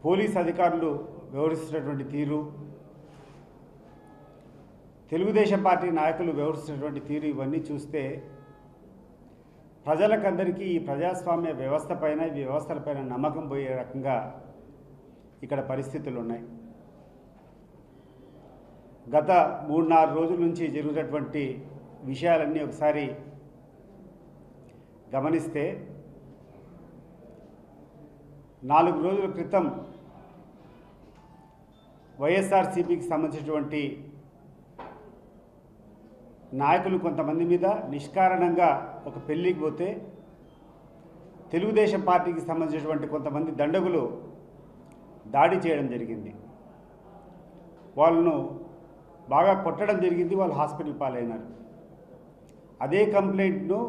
Police అధికారులు వ్యవహరిస్తున్నటువంటి తీరు, Telugu Desam party నాయకులు వ్యవహరిస్తున్నటువంటి తీరు ఇవన్నీ చూస్తే ప్రజలకందరికీ ఈ ప్రజాస్వామ్య వ్యవస్థపైన ఈ వ్యవస్థలపైన నమ్మకం పోయే రకంగా ఇక్కడ పరిస్థితులు ఉన్నాయి. గత 3-4 రోజుల నుంచి జరుగుతున్నటువంటి విషయాలన్నీ ఒకసారి గమనిస్తే 4 రోజుల క్రితం వైఎస్ఆర్సీపీకి సంబంధించినటువంటి నాయకులు కొంతమంది మీద నిష్కారణంగా ఒక పెళ్లికి పోతే తెలుగుదేశం పార్టీకి సంబంధించినటువంటి కొంతమంది దండగులు దాడి చేయడం జరిగింది. వాళ్ళను బాగా కొట్టడం జరిగింది. వాళ్ళు హాస్పిటల్ పాలైనారు. అదే కంప్లైంట్ను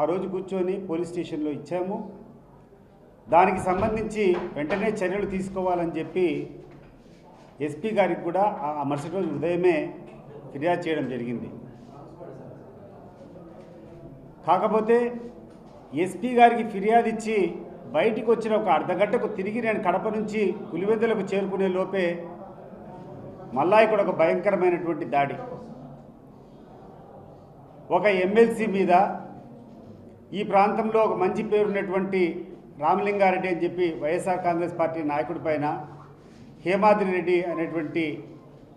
ఆ రోజు కూర్చొని పోలీస్ స్టేషన్లో ఇచ్చాము. దానికి సంబంధించి వెంటనే చర్యలు తీసుకోవాలని చెప్పి ఎస్పీ గారికి కూడా ఆ మరుసటి రోజు ఉదయమే ఫిర్యాదు చేయడం జరిగింది. కాకపోతే ఎస్పీ గారికి ఫిర్యాదు ఇచ్చి బయటికి వచ్చిన ఒక అర్ధగంటకు తిరిగి నేను కడప నుంచి పులివెందులకు చేరుకునే లోపే మళ్ళా ఇక్కడ ఒక భయంకరమైనటువంటి దాడి. ఒక ఎమ్మెల్సీ మీద, ఈ ప్రాంతంలో ఒక మంచి పేరున్నటువంటి రామలింగారెడ్డి అని చెప్పి వైఎస్ఆర్ కాంగ్రెస్ పార్టీ నాయకుడి పైన, హేమాద్రి రెడ్డి అనేటువంటి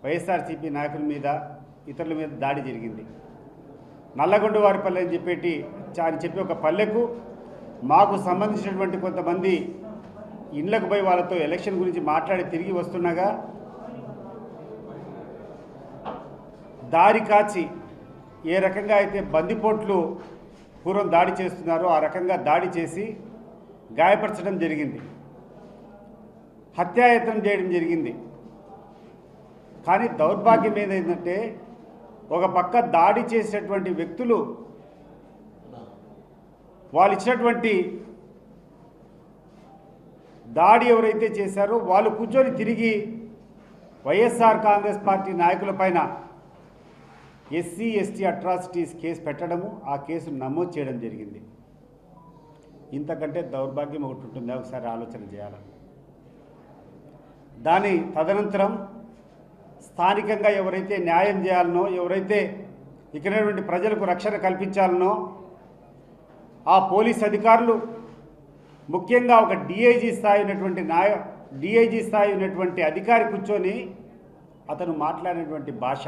వైఎస్ఆర్సీపీ నాయకుల మీద, ఇతరుల మీద దాడి జరిగింది. నల్లగొండవారిపల్లె అని చెప్పి ఒక పల్లెకు మాకు సంబంధించినటువంటి కొంతమంది ఇళ్లకు పోయి వాళ్ళతో ఎలక్షన్ గురించి మాట్లాడి తిరిగి వస్తుండగా దారి కాచి ఏ రకంగా అయితే బందిపోట్లు పూర్వం దాడి చేస్తున్నారో ఆ రకంగా దాడి చేసి గాయపరచడం జరిగింది, హత్యాయత్నం చేయడం జరిగింది. కానీ దౌర్భాగ్యం ఏదైందంటే ఒక పక్క దాడి చేసినటువంటి వ్యక్తులు వాళ్ళు ఇచ్చినటువంటి దాడి ఎవరైతే చేశారో వాళ్ళు కూర్చొని తిరిగి వైఎస్ఆర్ కాంగ్రెస్ పార్టీ నాయకులపైన ఎస్సీ ఎస్టీ అట్రాసిటీస్ కేసు పెట్టడము, ఆ కేసును నమోదు చేయడం జరిగింది. ఇంతకంటే దౌర్భాగ్యం ఒకటి ఉంటుందా? ఒకసారి ఆలోచన చేయాలి. దాని తదనంతరం స్థానికంగా ఎవరైతే న్యాయం చేయాలనో, ఎవరైతే ఇక్కడ ప్రజలకు రక్షణ కల్పించాలనో ఆ పోలీస్ అధికారులు, ముఖ్యంగా ఒక డిఐజీ స్థాయి ఉన్నటువంటి అధికారి కూర్చొని అతను మాట్లాడినటువంటి భాష,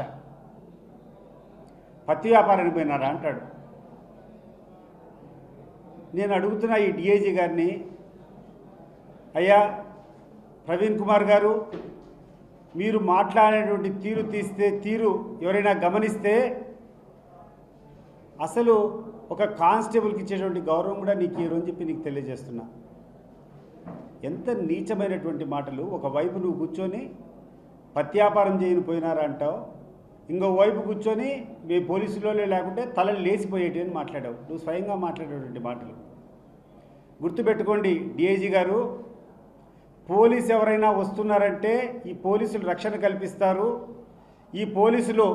పత్తి వ్యాపారానికి పోయినారా అంటాడు. నేను అడుగుతున్నా ఈ డిఐజీ గారిని, అయ్యా ప్రవీణ్ కుమార్ గారు, మీరు మాట్లాడేటువంటి తీరు ఎవరైనా గమనిస్తే అసలు ఒక కానిస్టేబుల్కి ఇచ్చేటువంటి గౌరవం కూడా నీకు అని చెప్పి నీకు తెలియజేస్తున్నా. ఎంత నీచమైనటువంటి మాటలు. ఒకవైపు నువ్వు కూర్చొని పత్యాపారం చేయని పోయినారా అంటావు, ఇంకోవైపు కూర్చొని మీ పోలీసులోనే లేకుంటే తలలు లేచిపోయేటి అని మాట్లాడావు. నువ్వు స్వయంగా మాట్లాడేటువంటి మాటలు గుర్తుపెట్టుకోండి డిఐజీ గారు. పోలీసు ఎవరైనా వస్తున్నారంటే ఈ పోలీసులు రక్షణ కల్పిస్తారు, ఈ పోలీసులు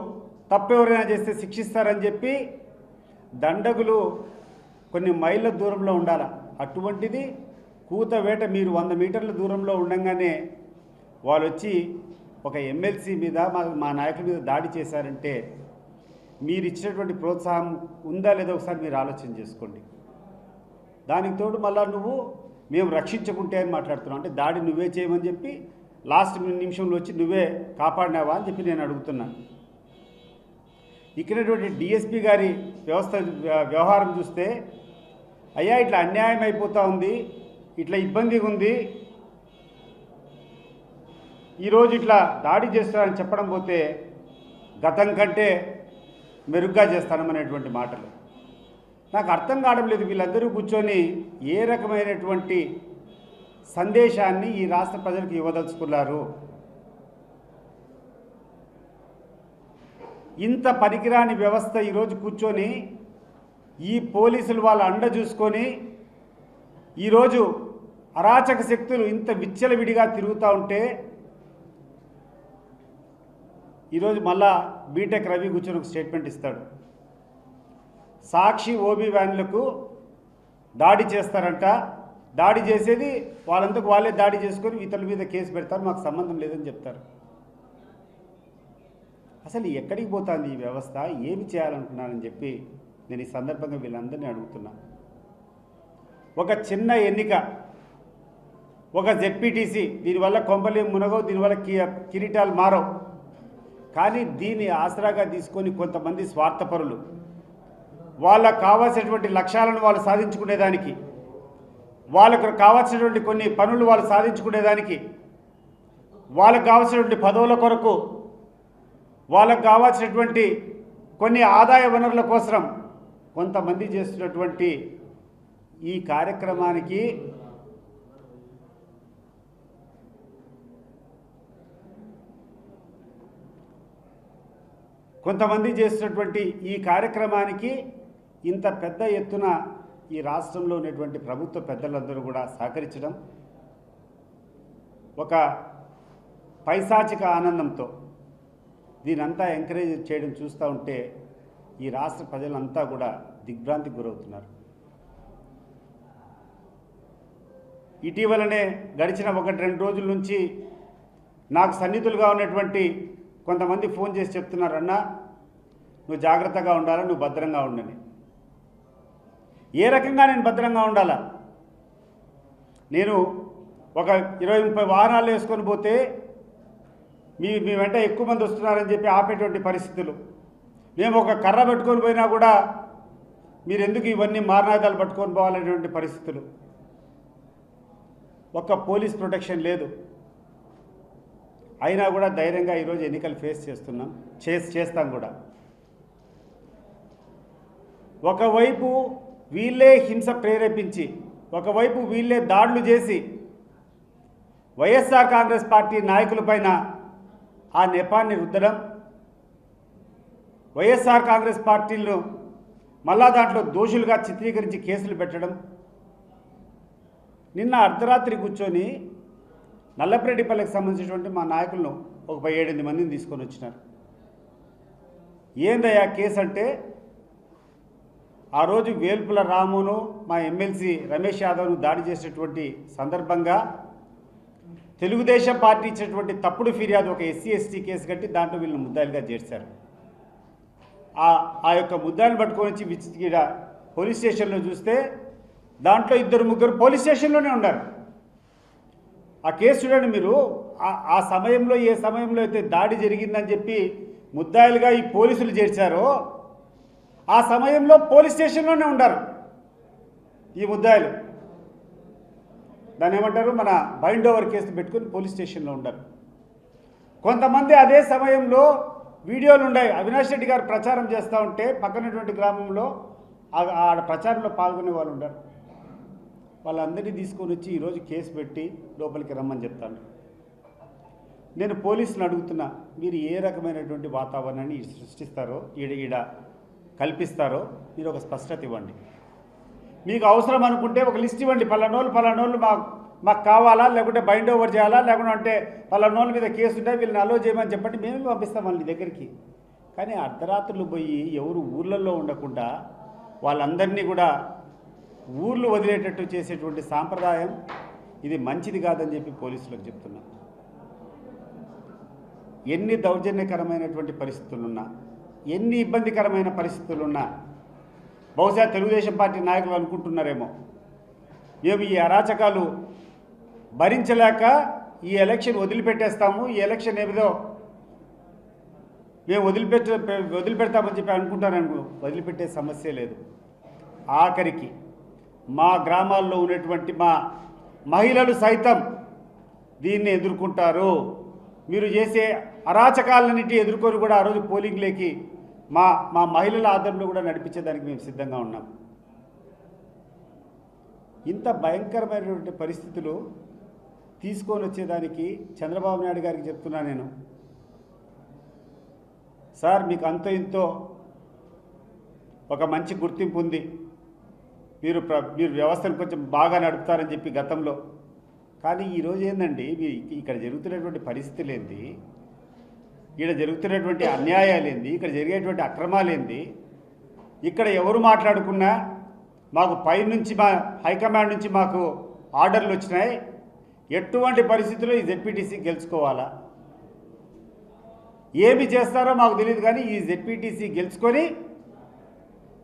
తప్పెవరైనా చేస్తే శిక్షిస్తారని చెప్పి దండగులు కొన్ని మైళ్ళ దూరంలో ఉండాలి. అటువంటిది కూతవేట మీరు 100 మీటర్ల దూరంలో ఉండగానే వాళ్ళు వచ్చి ఒక ఎమ్మెల్సీ మీద, మా నాయకుల మీద దాడి చేశారంటే మీరు ఇచ్చినటువంటి ప్రోత్సాహం ఉందా లేదో ఒకసారి మీరు ఆలోచన చేసుకోండి. దానికి తోడు మళ్ళా నువ్వు మేము రక్షించుకుంటే అని మాట్లాడుతున్నావు. అంటే దాడి నువ్వే చేయమని చెప్పి లాస్ట్ నిమిషంలో వచ్చి నువ్వే కాపాడినావా అని చెప్పి నేను అడుగుతున్నాను. ఇక్కడటువంటి డిఎస్పీ గారి వ్యవహారం చూస్తే, అయ్యా ఇట్లా అన్యాయం అయిపోతూ ఉంది, ఇట్లా ఇబ్బందిగా ఉంది, ఈరోజు ఇట్లా దాడి చేస్తారని చెప్పడం పోతే గతం కంటే మెరుగ్గా చేస్తాననేటువంటి మాటలు నాకు అర్థం కావడం లేదు. వీళ్ళందరూ కూర్చొని ఏ రకమైనటువంటి సందేశాన్ని ఈ రాష్ట్ర ప్రజలకు ఇవ్వదలుచుకున్నారు? ఇంత పనికిరాని వ్యవస్థ ఈరోజు కూర్చొని ఈ పోలీసులు వాళ్ళ అండ చూసుకొని ఈరోజు అరాచక శక్తులు ఇంత విచ్చలవిడిగా తిరుగుతూ ఉంటే ఈరోజు మళ్ళా బీటెక్ రవి కూర్చొని ఒక స్టేట్మెంట్ ఇస్తాడు. సాక్షి ఓబీ వ్యాన్లకు దాడి చేస్తారంట, దాడి చేసేది వాళ్ళంతకు వాళ్ళే దాడి చేసుకొని ఇతరుల మీద కేసు పెడతారు, మాకు సంబంధం లేదని చెప్తారు. అసలు ఎక్కడికి పోతుంది ఈ వ్యవస్థ, ఏమి చేయాలనుకున్నానని చెప్పి నేను ఈ సందర్భంగా వీళ్ళందరినీ అడుగుతున్నా. ఒక చిన్న ఎన్నిక, ఒక జెడ్పీటీసీ, దీనివల్ల కొంపలేం మునగవు, దీనివల్ల కిరీటాలు మారవు. కానీ దీన్ని ఆసరాగా తీసుకొని కొంతమంది స్వార్థపరులు వాళ్ళకు కావాల్సినటువంటి లక్ష్యాలను వాళ్ళు సాధించుకునేదానికి, వాళ్ళకు కావాల్సినటువంటి కొన్ని పనులు వాళ్ళు సాధించుకునేదానికి, వాళ్ళకు కావాల్సినటువంటి పదవుల కొరకు, వాళ్ళకు కావాల్సినటువంటి కొన్ని ఆదాయ వనరుల కోసం కొంతమంది చేస్తున్నటువంటి ఈ కార్యక్రమానికి ఇంత పెద్ద ఎత్తున ఈ రాష్ట్రంలో ఉన్నటువంటి ప్రభుత్వ పెద్దలందరూ కూడా సహకరించడం ఒక పైశాచిక ఆనందంతో దీనంతా ఎంకరేజ్ చేయడం చూస్తూ ఉంటే ఈ రాష్ట్ర ప్రజలంతా కూడా దిగ్భ్రాంతికి గురవుతున్నారు. ఇటీవలనే గడిచిన 1-2 రోజుల నుంచి నాకు సన్నిహితులుగా ఉన్నటువంటి కొంతమంది ఫోన్ చేసి చెప్తున్నారు, అన్నా నువ్వు జాగ్రత్తగా ఉండాలా, నువ్వు భద్రంగా ఉండని. ఏ రకంగా నేను భద్రంగా ఉండాలా? నేను ఒక 20-30 వాహనాలు వేసుకొని పోతే మీ వెంట ఎక్కువ మంది వస్తున్నారని చెప్పి ఆపేటువంటి పరిస్థితులు, మేము ఒక కర్ర పట్టుకొని పోయినా కూడా మీరు ఎందుకు ఇవన్నీ మారణాయుధాలు పట్టుకొని పోవాలనేటువంటి పరిస్థితులు, ఒక్క పోలీస్ ప్రొటెక్షన్ లేదు. అయినా కూడా ధైర్యంగా ఈరోజు ఎన్నికలు ఫేస్ చేస్తాం కూడా. ఒకవైపు వీళ్ళే హింస ప్రేరేపించి, ఒకవైపు వీళ్ళే దాడులు చేసి వైఎస్ఆర్ కాంగ్రెస్ పార్టీ నాయకులపైన ఆ నెపాన్ని రుద్దడం, వైఎస్ఆర్ కాంగ్రెస్ పార్టీలను మళ్ళా దాంట్లో దోషులుగా చిత్రీకరించి కేసులు పెట్టడం. నిన్న అర్ధరాత్రి కూర్చొని నల్లపరెడ్డిపల్లికి సంబంధించినటువంటి మా నాయకులను ఒక 17 మందిని తీసుకొని వచ్చినారు. ఏందయ్యా కేసు అంటే, ఆ రోజు వేల్పుల రామును మా ఎమ్మెల్సీ రమేష్ యాదవ్ను దాడి చేసేటువంటి సందర్భంగా తెలుగుదేశం పార్టీ ఇచ్చినటువంటి తప్పుడు ఫిర్యాదు ఒక SC/ST కేసు కట్టి దాంట్లో వీళ్ళని ముద్దాయిలుగా చేర్చారు. ఆ యొక్క ముద్దాయిలు పట్టుకొని వచ్చి ఇక్కడ పోలీస్ స్టేషన్లో చూస్తే దాంట్లో 2-3 పోలీస్ స్టేషన్లోనే ఉన్నారు. ఆ కేసు చూడండి మీరు. ఆ సమయంలో, ఏ సమయంలో అయితే దాడి జరిగిందని చెప్పి ముద్దాయిలుగా ఈ పోలీసులు చేర్చారో ఆ సమయంలో పోలీస్ స్టేషన్లోనే ఉన్నారు ఈ ముద్దాయిలు. దాన్ని ఏమంటారు, మన బైండ్ ఓవర్ కేసు పెట్టుకొని పోలీస్ స్టేషన్లో ఉన్నారు. కొంతమంది అదే సమయంలో వీడియోలు ఉన్నాయి. అవినాష్ రెడ్డి గారు ప్రచారం చేస్తూ ఉంటే పక్కనటువంటి గ్రామంలో ఆడ ప్రచారంలో పాల్గొనే వాళ్ళు ఉన్నారు. వాళ్ళందరినీ తీసుకొని వచ్చి ఈరోజు కేసు పెట్టి లోపలికి రమ్మని చెప్తాను. నేను పోలీసులు అడుగుతున్నా, మీరు ఏ రకమైనటువంటి వాతావరణాన్ని సృష్టిస్తారో, ఈడ కల్పిస్తారో మీరు ఒక స్పష్టత ఇవ్వండి. మీకు అవసరం అనుకుంటే ఒక లిస్ట్ ఇవ్వండి, పలానోళ్ళు మాకు కావాలా, లేకుంటే బైండ్ ఓవర్ చేయాలా, లేకుంటే అంటే పలానోళ్ళ మీద కేసు ఉంటే వీళ్ళని అలో చేయమని చెప్పండి, మేమే పంపిస్తాం వాళ్ళ దగ్గరికి. కానీ అర్ధరాత్రులు పోయి ఎవరు ఊర్లలో ఉండకుండా వాళ్ళందరినీ కూడా ఊర్లు వదిలేటట్టు చేసేటువంటి సాంప్రదాయం ఇది మంచిది కాదని చెప్పి పోలీసులకు చెప్తున్నా. ఎన్ని దౌర్జన్యకరమైనటువంటి పరిస్థితులున్నా, ఎన్ని ఇబ్బందికరమైన పరిస్థితులున్నా, బహుశా తెలుగుదేశం పార్టీ నాయకులు అనుకుంటున్నారేమో మేము ఈ అరాచకాలు భరించలేక ఈ ఎలక్షన్ వదిలిపెట్టేస్తాము, ఈ ఎలక్షన్ ఏదో మేము వదిలిపెడతామని చెప్పి అనుకుంటారనుకో. వదిలిపెట్టే సమస్య లేదు. ఆఖరికి మా గ్రామాల్లో ఉన్నటువంటి మా మహిళలు సైతం దీన్ని ఎదుర్కొంటారు. మీరు చేసే అరాచకాలన్నిటి ఎదుర్కొని కూడా ఆ రోజు పోలింగ్లోకి మా మహిళల ఆదరణలో కూడా నడిపించేదానికి మేము సిద్ధంగా ఉన్నాం. ఇంత భయంకరమైనటువంటి పరిస్థితులు తీసుకొని వచ్చేదానికి చంద్రబాబు నాయుడు గారికి చెప్తున్నా నేను, సార్ మీకు అంతో ఇంతో ఒక మంచి గుర్తింపు ఉంది, మీరు వ్యవస్థను కొంచెం బాగా నడుపుతారని చెప్పి గతంలో. కానీ ఈరోజు ఏందండి, ఇక్కడ జరుగుతున్నటువంటి పరిస్థితులు ఏంది, ఇక్కడ జరుగుతున్నటువంటి అన్యాయాలు ఏంది, ఇక్కడ జరిగేటువంటి అక్రమాలు ఏంది, ఇక్కడ ఎవరు మాట్లాడుకున్నా మాకు పైనుంచి మా హైకమాండ్ నుంచి మాకు ఆర్డర్లు వచ్చినాయి, ఎటువంటి పరిస్థితుల్లో ఈ జెడ్పీటీసీ గెలుచుకోవాలా, ఏమి చేస్తారో మాకు తెలియదు, కానీ ఈ జెడ్పీటీసీ గెలుచుకొని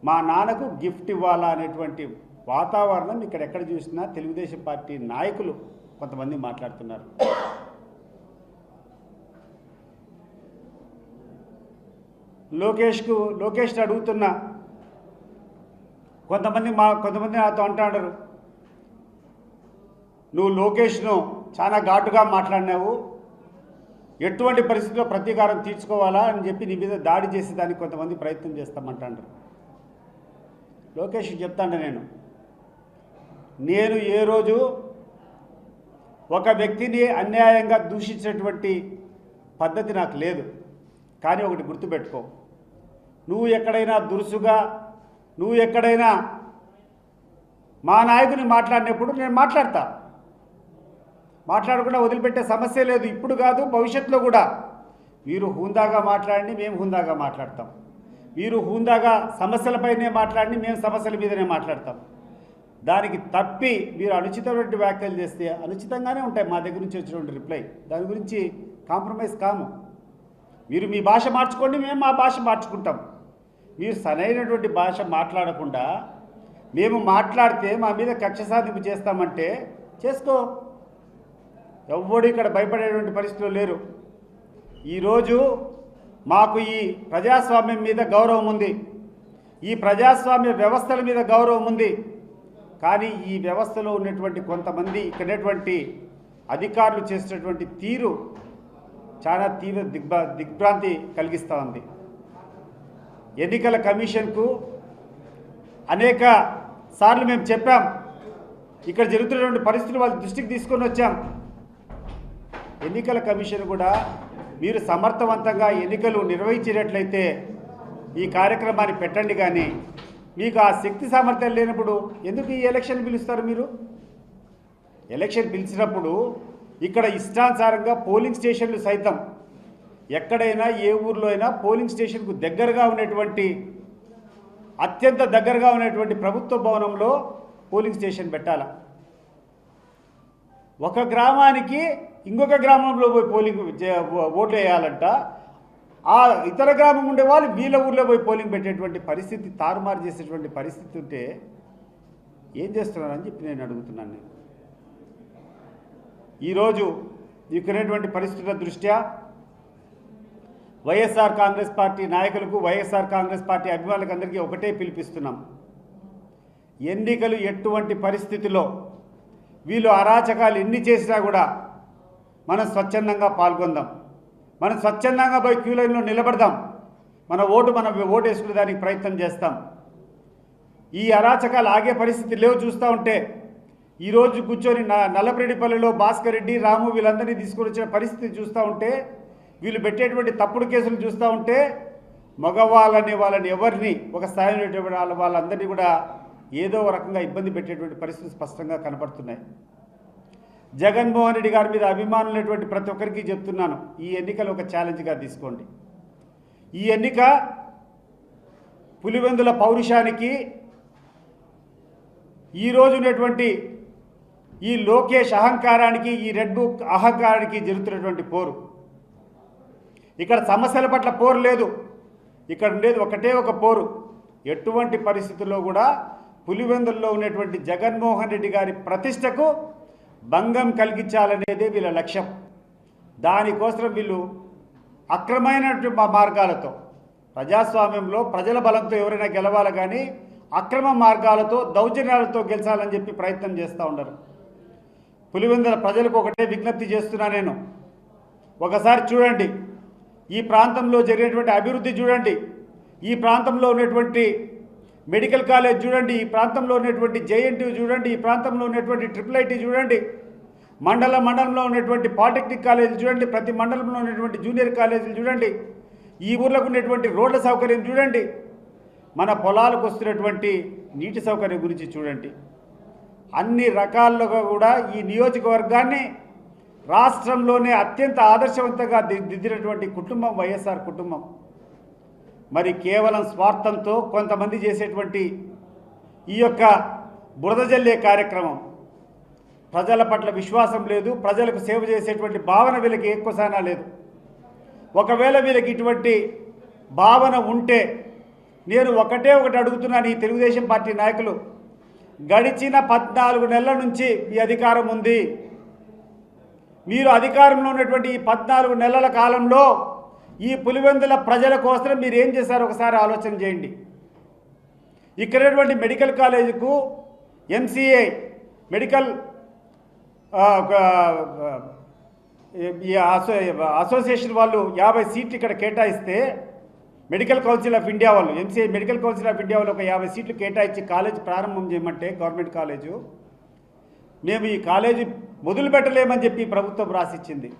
మా నాన్నకు గిఫ్ట్ ఇవ్వాలా అనేటువంటి వాతావరణం ఇక్కడ ఎక్కడ చూసినా తెలుగుదేశం పార్టీ నాయకులు కొంతమంది మాట్లాడుతున్నారు. లోకేష్ అడుగుతున్నా, కొంతమంది నాతో అంటారు, నువ్వు లోకేష్ను చాలా ఘాటుగా మాట్లాడినావు, ఎటువంటి పరిస్థితుల్లో ప్రతీకారం తీర్చుకోవాలా అని చెప్పి నీ మీద దాడి చేసేదానికి కొంతమంది ప్రయత్నం చేస్తామంటారు. లోకేష్ చెప్తాను, నేను ఏ రోజు ఒక వ్యక్తిని అన్యాయంగా దూషించినటువంటి పద్ధతి నాకు లేదు. కానీ ఒకటి గుర్తుపెట్టుకో, నువ్వు ఎక్కడైనా దురుసుగా, నువ్వు ఎక్కడైనా మా నాయకుని మాట్లాడినప్పుడు నేను మాట్లాడకుండా వదిలిపెట్టే సమస్య లేదు. ఇప్పుడు కాదు, భవిష్యత్తులో కూడా మీరు హుందాగా మాట్లాడి మేము హుందాగా మాట్లాడతాం, మీరు హుందాగా సమస్యలపైనే మాట్లాడి మేము సమస్యల మీదనే మాట్లాడతాం. దానికి తప్పి మీరు అనుచితమైన వ్యాఖ్యలు చేస్తే అనుచితంగానే ఉంటాయి మా దగ్గర నుంచి వచ్చినటువంటి రిప్లై. దాని గురించి కాంప్రమైజ్ కాము. మీరు మీ భాష మార్చుకోండి, మేము మా భాష మార్చుకుంటాం. మీరు సరైనటువంటి భాష మాట్లాడకుండా మేము మాట్లాడితే మా మీద కక్ష సాధింపు చేస్తామంటే చేసుకో. ఎవ్వడు ఇక్కడ భయపడేటువంటి పరిస్థితులు లేరు. ఈరోజు మాకు ఈ ప్రజాస్వామ్యం మీద గౌరవం ఉంది, ఈ ప్రజాస్వామ్య వ్యవస్థల మీద గౌరవం ఉంది. కానీ ఈ వ్యవస్థలో ఉన్నటువంటి కొంతమంది ఇక్కడటువంటి అధికారులు చేసినటువంటి తీరు చాలా తీవ్ర దిగ్భ్రాంతి కలిగిస్తూ ఉంది. ఎన్నికల కమిషన్కు అనేక సార్లు మేము చెప్పాం, ఇక్కడ జరుగుతున్నటువంటి పరిస్థితులు వాళ్ళ దృష్టికి తీసుకొని వచ్చాం. ఎన్నికల కమిషన్ కూడా మీరు సమర్థవంతంగా ఎన్నికలు నిర్వహించినట్లయితే ఈ కార్యక్రమాన్ని పెట్టండి, కానీ మీకు ఆ శక్తి సామర్థ్యాలు లేనప్పుడు ఎందుకు ఈ ఎలక్షన్ పిలుస్తారు? మీరు ఎలక్షన్ పిలిచినప్పుడు ఇక్కడ ఇష్టానుసారంగా పోలింగ్ స్టేషన్లు సైతం ఎక్కడైనా ఏ ఊర్లో అయినా పోలింగ్ స్టేషన్కు దగ్గరగా ఉన్నటువంటి, అత్యంత దగ్గరగా ఉన్నటువంటి ప్రభుత్వ భవనంలో పోలింగ్ స్టేషన్ పెట్టాలి. ఒక గ్రామానికి ఇంకొక గ్రామంలో పోయి ఓట్లు వేయాలంట, ఆ ఇతర గ్రామం ఉండే వాళ్ళు వీళ్ళ ఊర్లో పోయి పోలింగ్ పెట్టేటువంటి పరిస్థితి, తారుమారు చేసేటువంటి పరిస్థితి ఉంటే ఏం చేస్తున్నారని చెప్పి నేను అడుగుతున్నాను. ఈరోజు ఇక్కడటువంటి పరిస్థితుల దృష్ట్యా వైఎస్ఆర్ కాంగ్రెస్ పార్టీ నాయకులకు, వైఎస్ఆర్ కాంగ్రెస్ పార్టీ అభిమానులకు అందరికీ ఒకటే పిలిపిస్తున్నాం. ఎన్నికలు ఎటువంటి పరిస్థితుల్లో వీళ్ళు అరాచకాలు ఎన్ని చేసినా కూడా మనం స్వచ్ఛందంగా పాల్గొందాం, మనం స్వచ్ఛందంగా పోయి క్యూ లైన్లో నిలబడదాం, మనం ఓటు వేసుకునే దానికి ప్రయత్నం చేస్తాం. ఈ అరాచకాలు ఆగే పరిస్థితి లేవు. చూస్తూ ఉంటే ఈరోజు కూర్చొని నల్లపరెడ్డిపల్లిలో భాస్కర్ రెడ్డి, రాము వీళ్ళందరినీ తీసుకొని వచ్చిన పరిస్థితి చూస్తూ ఉంటే, వీళ్ళు పెట్టేటువంటి తప్పుడు కేసులు చూస్తూ ఉంటే వాళ్ళని ఎవరిని ఒక స్థాయిలో వాళ్ళందరినీ కూడా ఏదో రకంగా ఇబ్బంది పెట్టేటువంటి పరిస్థితులు స్పష్టంగా కనపడుతున్నాయి. జగన్మోహన్ రెడ్డి గారి మీద అభిమానులు ఉన్నటువంటి ప్రతి ఒక్కరికి చెప్తున్నాను, ఈ ఎన్నికలు ఒక ఛాలెంజ్గా తీసుకోండి. ఈ ఎన్నిక పులివెందుల పౌరుషానికి, ఈరోజు ఉన్నటువంటి ఈ లోకేష్ అహంకారానికి, ఈ రెడ్ బుక్ అహంకారానికి జరుగుతున్నటువంటి పోరు. ఇక్కడ సమస్యల పట్ల పోరు లేదు, ఇక్కడ ఉండేది ఒకటే ఒక పోరు. ఎటువంటి పరిస్థితుల్లో కూడా పులివెందుల్లో ఉన్నటువంటి జగన్మోహన్ రెడ్డి గారి ప్రతిష్టకు భంగం కలిగించాలనేదే వీళ్ళ లక్ష్యం. దానికోసం వీళ్ళు అక్రమైనటువంటి మార్గాలతో, ప్రజాస్వామ్యంలో ప్రజల బలంతో ఎవరైనా గెలవాలి, కానీ అక్రమ మార్గాలతో దౌర్జన్యాలతో గెలిచాలని చెప్పి ప్రయత్నం చేస్తూ ఉండరు. పులివెందుల ప్రజలకు ఒకటే విజ్ఞప్తి చేస్తున్నా నేను, ఒకసారి చూడండి, ఈ ప్రాంతంలో జరిగినటువంటి అభివృద్ధి చూడండి, ఈ ప్రాంతంలో ఉన్నటువంటి మెడికల్ కాలేజ్ చూడండి, ఈ ప్రాంతంలో ఉన్నటువంటి జేఎన్టీయూ చూడండి, ఈ ప్రాంతంలో ఉన్నటువంటి IIIT చూడండి, మండలంలో ఉన్నటువంటి పాలిటెక్నిక్ కాలేజీలు చూడండి, ప్రతి మండలంలో ఉన్నటువంటి జూనియర్ కాలేజీలు చూడండి, ఈ ఊర్లకు ఉన్నటువంటి రోడ్ల సౌకర్యం చూడండి, మన పొలాలకు వస్తున్నటువంటి నీటి సౌకర్యం గురించి చూడండి. అన్ని రకాలుగా కూడా ఈ నియోజకవర్గాన్ని రాష్ట్రంలోనే అత్యంత ఆదర్శవంతంగా దిద్దినటువంటి కుటుంబం వైఎస్ఆర్ కుటుంబం. మరి కేవలం స్వార్థంతో కొంతమంది చేసేటువంటి ఈ యొక్క బురద జల్లే కార్యక్రమం, ప్రజల పట్ల విశ్వాసం లేదు, ప్రజలకు సేవ చేసేటువంటి భావన వీళ్ళకి ఎక్కువసానా లేదు. ఒకవేళ వీళ్ళకి ఇటువంటి భావన ఉంటే నేను ఒకటి అడుగుతున్నాను, ఈ తెలుగుదేశం పార్టీ నాయకులు, గడిచిన 14 నెలల నుంచి మీ అధికారం ఉంది. మీరు అధికారంలో ఉన్నటువంటి ఈ 14 నెలల కాలంలో ఈ పులివెందుల ప్రజల కోసం మీరు ఏం చేశారో ఒకసారి ఆలోచన చేయండి. ఇక్కడటువంటి మెడికల్ కాలేజీకు ఎంసీఏ మెడికల్ అసోసియేషన్ వాళ్ళు 50 సీట్లు ఇక్కడ కేటాయిస్తే, మెడికల్ కౌన్సిల్ ఆఫ్ ఇండియా వాళ్ళు MCI medical council of India వాళ్ళు ఒక 50 సీట్లు కేటాయించి కాలేజ్ ప్రారంభం చేయమంటే గవర్నమెంట్ కాలేజు, మేము ఈ కాలేజీ మొదలు పెట్టలేమని చెప్పి ప్రభుత్వం రాసిచ్చింది.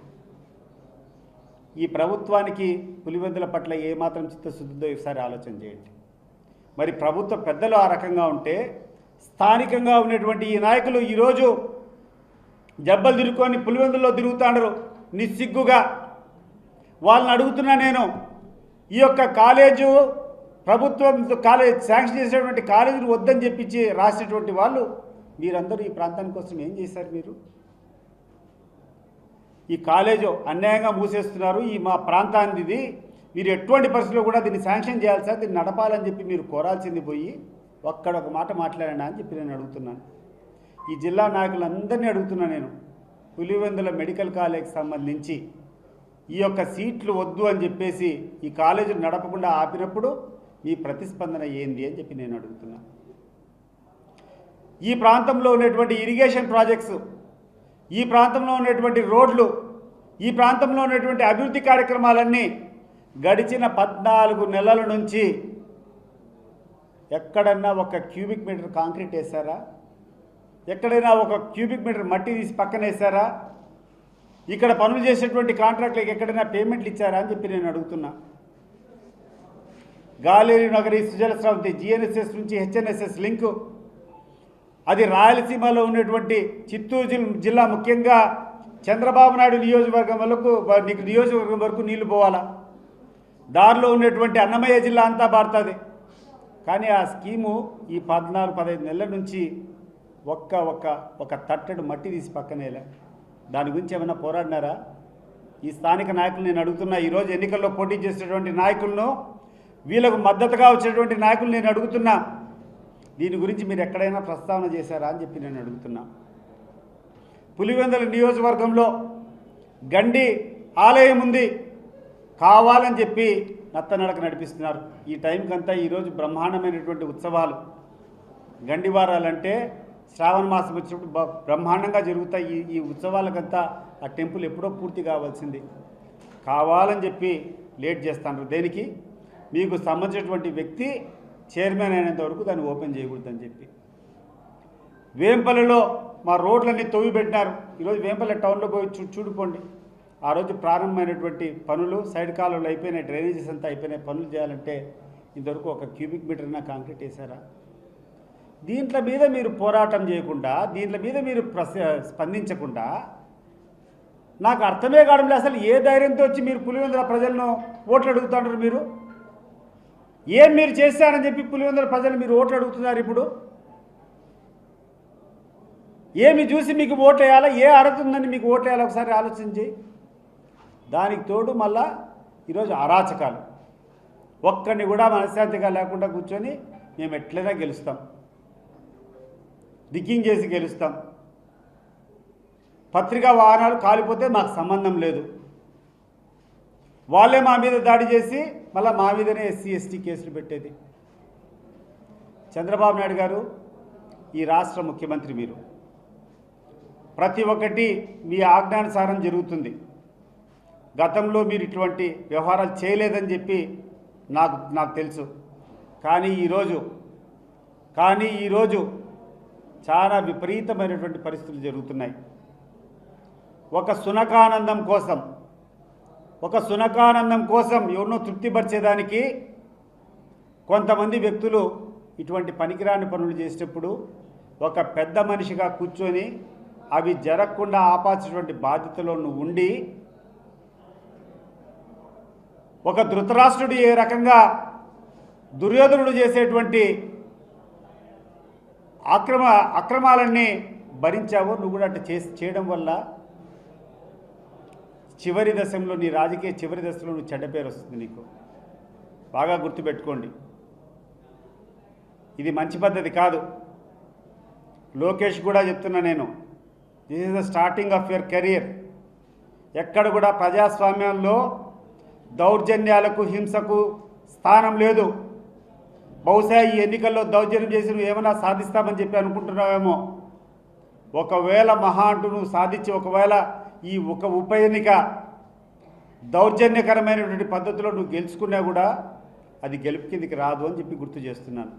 ఈ ప్రభుత్వానికి పులివెందుల పట్ల ఏమాత్రం చిత్తశుద్ధితో ఒకసారి ఆలోచన చేయండి. మరి ప్రభుత్వ పెద్దలు ఆ రకంగా ఉంటే స్థానికంగా ఉన్నటువంటి ఈ నాయకులు ఈరోజు జబ్బలు తిరుక్కొని పులివెందుల్లో తిరుగుతాండరు నిస్సిగ్గుగా. వాళ్ళని అడుగుతున్నా నేను, ఈ యొక్క కాలేజు ప్రభుత్వం కాలేజ్ శాంక్షన్ చేసేటువంటి కాలేజీలు వద్దని చెప్పించి రాసినటువంటి వాళ్ళు మీరందరూ ఈ ప్రాంతానికి కోసం ఏం చేశారు? ఈ కాలేజు అన్యాయంగా మూసేస్తున్నారు, ఈ మా ప్రాంతానికి ఇది, మీరు ఎటువంటి పరిస్థితుల్లో కూడా దీన్ని శాంక్షన్ చేయాలి సార్, దీన్ని నడపాలని చెప్పి మీరు కోరాల్సింది పోయి ఒక్కడొక మాట మాట్లాడాను అని చెప్పి నేను అడుగుతున్నాను. ఈ జిల్లా నాయకులందరినీ అడుగుతున్నాను నేను, పులివెందుల మెడికల్ కాలేజ్కి సంబంధించి ఈ యొక్క సీట్లు వద్దు అని చెప్పేసి ఈ కాలేజీలు నడపకుండా ఆపినప్పుడు మీ ప్రతిస్పందన ఏంది అని చెప్పి నేను అడుగుతున్నాను. ఈ ప్రాంతంలో ఉన్నటువంటి ఇరిగేషన్ ప్రాజెక్ట్స్, ఈ ప్రాంతంలో ఉన్నటువంటి రోడ్లు, ఈ ప్రాంతంలో ఉన్నటువంటి అభివృద్ధి కార్యక్రమాలన్నీ గడిచిన 14 నెలల నుంచి ఎక్కడన్నా ఒక క్యూబిక్ మీటర్ కాంక్రీట్ వేశారా? ఎక్కడైనా ఒక క్యూబిక్ మీటర్ మట్టి తీసి పక్కన వేశారా? ఇక్కడ పనులు చేసేటువంటి కాంట్రాక్టులకు ఎక్కడైనా పేమెంట్లు ఇచ్చారా అని చెప్పి నేను అడుగుతున్నా. గాలేరు నగరి సుజల స్రవంతి జిఎన్ఎస్ఎస్ నుంచి హెచ్ఎన్ఎస్ఎస్ లింకు, అది రాయలసీమలో ఉన్నటువంటి చిత్తూరు జిల్లా ముఖ్యంగా చంద్రబాబు నాయుడు నియోజకవర్గం వరకు నీళ్లు పోవాలా. దారిలో ఉన్నటువంటి అన్నమయ్య జిల్లా అంతా బారుతుంది. కానీ ఆ స్కీము ఈ 14-15 నెలల నుంచి ఒక తట్టెడు మట్టి తీసి పక్కనేలే. దాని గురించి ఏమైనా పోరాడినారా? ఈ స్థానిక నాయకులు నేను అడుగుతున్నా. ఈరోజు ఎన్నికల్లో పోటీ చేసేటువంటి నాయకులను, వీళ్ళకు మద్దతుగా వచ్చేటువంటి నాయకులు నేను అడుగుతున్నా, దీని గురించి మీరు ఎక్కడైనా ప్రస్తావన చేశారా అని చెప్పి నేను అడుగుతున్నా. పులివెందుల నియోజకవర్గంలో గండి ఆలయం ఉంది, కావాలని చెప్పి నత్తనడక నడిపిస్తున్నారు. ఈ టైంకంతా ఈరోజు బ్రహ్మాండమైనటువంటి ఉత్సవాలు, గండివారాలంటే శ్రావణ మాసం వచ్చినప్పుడు బ్రహ్మాండంగా జరుగుతాయి. ఈ ఉత్సవాలకంతా ఆ టెంపుల్ ఎప్పుడో పూర్తి కావాల్సింది, కావాలని చెప్పి లేట్ చేస్తాను. దేనికి? మీకు సంబంధించినటువంటి వ్యక్తి చైర్మన్ అయినంత వరకు దాన్ని ఓపెన్ చేయకూడదని చెప్పి. వేంపల్లిలో మా రోడ్లన్నీ తవ్వి పెట్టినారు. ఈరోజు వేంపల్లి టౌన్లో పోయి చూడుకోండి. ఆ రోజు ప్రారంభమైనటువంటి పనులు, సైడ్ కాలువలు అయిపోయినాయి, డ్రైనేజెస్ అంతా అయిపోయినాయి. పనులు చేయాలంటే ఇంతవరకు ఒక క్యూబిక్ మీటర్నా కాంక్రీట్ వేశారా? దీంట్ల మీద మీరు పోరాటం చేయకుండా, దీంట్ల మీద మీరు స్పందించకుండా నాకు అర్థమే కావడంలో అసలు ఏ ధైర్యంతో వచ్చి మీరు పులివెందుల ప్రజలను ఓట్లు అడుగుతున్నారు? మీరు చేశారని చెప్పి పులివెందుల ప్రజలు మీరు ఓట్లు అడుగుతున్నారు. ఇప్పుడు ఏమి చూసి మీకు ఓట్లు వేయాలా? ఏ అర్హత ఉందని మీకు ఓట్లు వేయాలి? ఒకసారి ఆలోచించి. దానికి తోడు మళ్ళా ఈరోజు అరాచకాలు, ఒక్కడిని కూడా మనశ్శాంతిగా లేకుండా కూర్చొని మేము ఎట్లయినా గెలుస్తాం, దిగ్గింగ్ చేసి గెలుస్తాం, పత్రికా వాహనాలు కాలిపోతే మాకు సంబంధం లేదు, వాళ్ళే మా మీద దాడి చేసి మళ్ళీ మా మీదనే ఎస్సీ ఎస్టీ కేసులు పెట్టేది. చంద్రబాబు నాయుడు గారు ఈ రాష్ట్ర ముఖ్యమంత్రి, మీరు ప్రతి ఒక్కటి మీ ఆజ్ఞానుసారం జరుగుతుంది. గతంలో మీరు ఇటువంటి వ్యవహారాలు చేయలేదని చెప్పి నాకు తెలుసు. కానీ ఈరోజు చాలా విపరీతమైనటువంటి పరిస్థితులు జరుగుతున్నాయి. ఒక సునకానందం కోసం ఎవరినో తృప్తిపరిచేదానికి కొంతమంది వ్యక్తులు ఇటువంటి పనికిరాని పనులు చేసేటప్పుడు ఒక పెద్ద మనిషిగా కూర్చొని అవి జరగకుండా ఆపాల్సినటువంటి బాధ్యతలో నువ్వు ఉండి, ఒక ధృతరాష్ట్రుడు ఏ రకంగా దుర్యోధనుడు చేసేటువంటి అక్రమాలన్నీ భరించావో నువ్వు కూడా అట్లా చేయడం వల్ల చివరి దశలో నీ రాజకీయ చివరి దశలో నువ్వు చెడ్డ పేరు వస్తుంది. నీకు బాగా గుర్తుపెట్టుకోండి, ఇది మంచి పద్ధతి కాదు. లోకేష్ కూడా చెప్తున్నా నేను, this is the starting of your career. ఎక్కడ కూడా ప్రజాస్వామ్యంలో దౌర్జన్యాలకు హింసకు స్థానం లేదు. బహుశా ఈ ఎన్నికల్లో దౌర్జన్యం చేసి నువ్వు ఏమైనా సాధిస్తామని చెప్పి అనుకుంటున్నావేమో. ఒకవేళ మహా అంటూ నువ్వు సాధించి ఒకవేళ ఈ ఉప ఎన్నిక దౌర్జన్యకరమైనటువంటి పద్ధతిలో నువ్వు గెలుచుకున్నా కూడా అది గెలుపు కిందికి రాదు అని చెప్పి గుర్తు చేస్తున్నాను.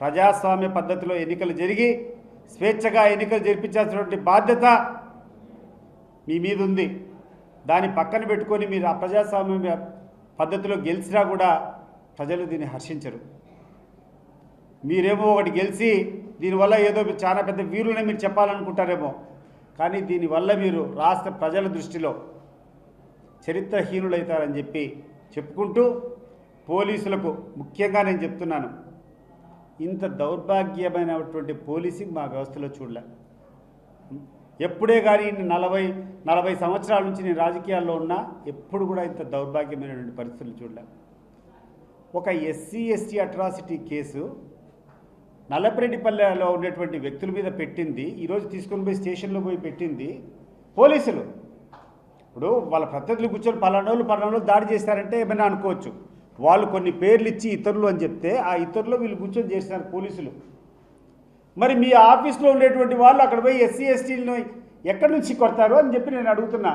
ప్రజాస్వామ్య పద్ధతిలో ఎన్నికలు జరిగి స్వేచ్ఛగా ఎన్నికలు జరిపించాల్సినటువంటి బాధ్యత మీ మీద ఉంది. దాన్ని పక్కన పెట్టుకొని మీరు అప్రజాస్వామ్య పద్ధతిలో గెలిచినా కూడా ప్రజలు దీన్ని హర్షించరు. మీరేమో ఒకటి గెలిచి దీనివల్ల ఏదో చాలా పెద్ద వీరులని మీరు చెప్పాలనుకుంటారేమో, కానీ దీనివల్ల మీరు రాష్ట్ర ప్రజల దృష్టిలో చరిత్రహీనులవుతారని చెప్పి చెప్పుకుంటూ, పోలీసులకు ముఖ్యంగా నేను చెప్తున్నాను, ఇంత దౌర్భాగ్యమైనటువంటి పోలీసింగ్ మా వ్యవస్థలో చూడలే. ఎప్పుడే కానీ 40 సంవత్సరాల నుంచి నేను రాజకీయాల్లో ఉన్నా ఎప్పుడు కూడా ఇంత దౌర్భాగ్యమైనటువంటి పరిస్థితులు చూడలే. ఒక ఎస్సీ ఎస్టీ అట్రాసిటీ కేసు నల్లపరెడ్డిపల్లెలో ఉన్నటువంటి వ్యక్తుల మీద పెట్టింది, ఈరోజు తీసుకొని పోయి స్టేషన్లో పోయి పెట్టింది పోలీసులు. ఇప్పుడు వాళ్ళ ప్రత్యర్థులు కూర్చొని పలానోళ్ళు దాడి చేశారంటే ఏమైనా అనుకోవచ్చు. వాళ్ళు కొన్ని పేర్లు ఇచ్చి ఇతరులు అని చెప్తే ఆ ఇతరులు వీళ్ళు కూర్చొని చేసినారు పోలీసులు. మరి మీ ఆఫీస్లో ఉండేటువంటి వాళ్ళు అక్కడ పోయి ఎస్సీ ఎస్టీలను ఎక్కడి నుంచి కొడతారు అని చెప్పి నేను అడుగుతున్నా.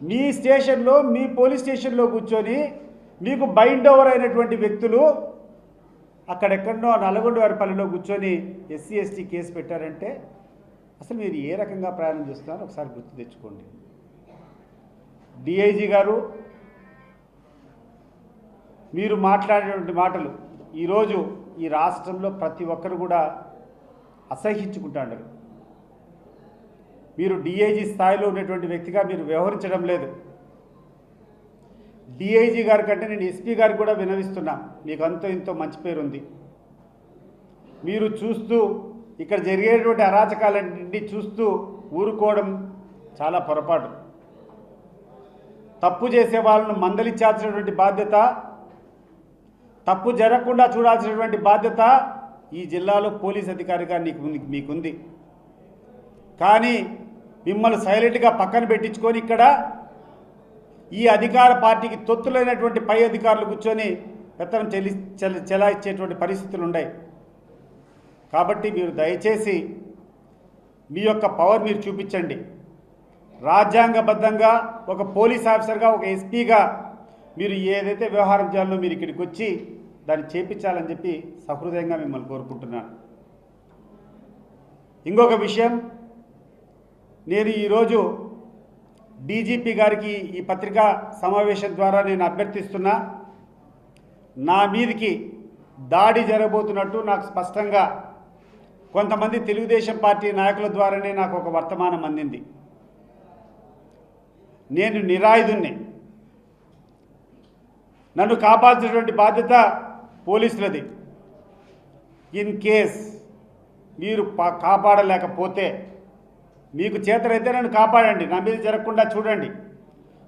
మీ స్టేషన్లో మీ పోలీస్ స్టేషన్లో కూర్చొని మీకు బైండ్ ఓవర్ అయినటువంటి వ్యక్తులు అక్కడెక్కడో నల్లగొండవారిపల్లిలో కూర్చొని ఎస్సీ ఎస్టీ కేసు పెట్టారంటే అసలు మీరు ఏ రకంగా ప్రయాణం చేస్తున్నారో ఒకసారి గుర్తు తెచ్చుకోండి. డిఐజీ గారు, మీరు మాట్లాడేటువంటి మాటలు ఈరోజు ఈ రాష్ట్రంలో ప్రతి ఒక్కరు కూడా అసహ్యించుకుంటారు. మీరు డిఐజీ స్థాయిలో ఉన్నటువంటి వ్యక్తిగా మీరు వ్యవహరించడం లేదు. డిఐజీ గారి కంటే నేను ఎస్పీ గారికి కూడా వినవిస్తున్నా, మీకు అంతో ఇంతో మంచి పేరు ఉంది. మీరు చూస్తూ ఇక్కడ జరిగేటువంటి అరాచకాలన్నింటినీ చూస్తూ ఊరుకోవడం చాలా పొరపాటు. తప్పు చేసే వాళ్ళను మందలించాల్సినటువంటి బాధ్యత, తప్పు జరగకుండా చూడాల్సినటువంటి బాధ్యత ఈ జిల్లాలో పోలీస్ అధికారిగా మీకుంది. కానీ మిమ్మల్ని సైలెంట్గా పక్కన పెట్టించుకొని ఇక్కడ ఈ అధికార పార్టీకి తొత్తులైనటువంటి పై అధికారులు కూర్చొని పెత్తనం చెలాయించేటువంటి పరిస్థితులు ఉన్నాయి. కాబట్టి మీరు దయచేసి మీ యొక్క పవర్ మీరు చూపించండి. రాజ్యాంగబద్ధంగా ఒక పోలీస్ ఆఫీసర్గా, ఒక ఎస్పీగా మీరు ఏదైతే వ్యవహారం చేయాలో మీరు ఇక్కడికి వచ్చి దాన్ని చేపించాలని చెప్పి సహృదయంగా మిమ్మల్ని కోరుకుంటున్నాను. ఇంకొక విషయం, నేను ఈరోజు డీజీపీ గారికి ఈ పత్రికా సమావేశం ద్వారా నేను అభ్యర్థిస్తున్నా, నా మీదికి దాడి జరగబోతున్నట్టు నాకు స్పష్టంగా కొంతమంది తెలుగుదేశం పార్టీ నాయకుల ద్వారానే నాకు ఒక వర్తమానం అందింది. నేను నిరాయుధుణ్ణి, నన్ను కాపాల్సినటువంటి బాధ్యత పోలీసులది. ఇన్ కేస్ మీరు కాపాడలేకపోతే మీకు చేతనైతే నన్ను కాపాడండి, నా మీద జరగకుండా చూడండి.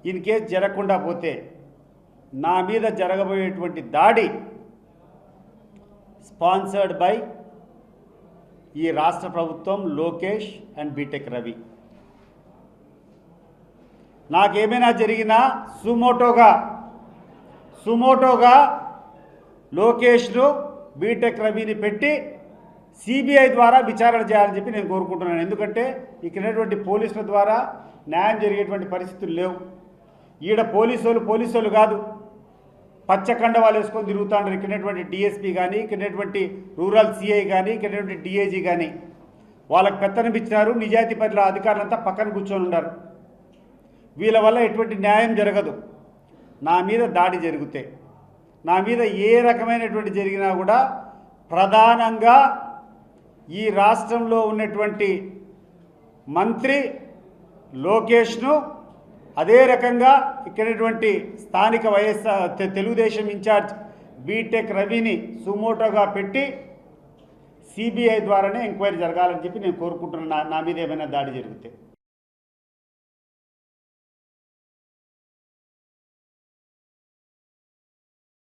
ఇన్ కేస్ జరగకుండా పోతే నా మీద జరగబోయేటువంటి దాడి స్పాన్సర్డ్ బై ఈ రాష్ట్ర ప్రభుత్వం, లోకేష్ అండ్ బీటెక్ రవి. నాకేమైనా జరిగినా సుమోటోగా లోకేష్ను, బీటెక్ రవిని పెట్టి సిబిఐ ద్వారా విచారణ చేయాలని చెప్పి నేను కోరుకుంటున్నాను. ఎందుకంటే ఇక్కడటువంటి పోలీసుల ద్వారా న్యాయం జరిగేటువంటి పరిస్థితులు లేవు. ఈడ పోలీసులు కాదు, పచ్చకండవాలు వేసుకొని తిరుగుతాండ్రు. ఇక్కడటువంటి డిఎస్పీ కానీ, ఇక్కడటువంటి రూరల్ సిఐ కానీ, ఇక్కడటువంటి డిఐజీ కానీ వాళ్ళకి పెత్తనం ఇచ్చినారు. నిజాయితీ పట్ల అధికారులంతా పక్కన కూర్చొని ఉన్నారు. వీళ్ళ వల్ల ఎటువంటి న్యాయం జరగదు. నా మీద దాడి జరిగితే, నా మీద ఏ రకమైనటువంటి జరిగినా కూడా ప్రధానంగా ఈ రాష్ట్రంలో ఉన్నటువంటి మంత్రి లోకేష్ను, అదే రకంగా ఇక్కడటువంటి స్థానిక తెలుగుదేశం ఇన్ఛార్జ్ బీటెక్ రవిని సుమోటోగా పెట్టి సిబిఐ ద్వారానే ఎంక్వైరీ జరగాలని చెప్పి నేను కోరుకుంటున్నాను, నా మీద ఏమైనా దాడి జరిగితే.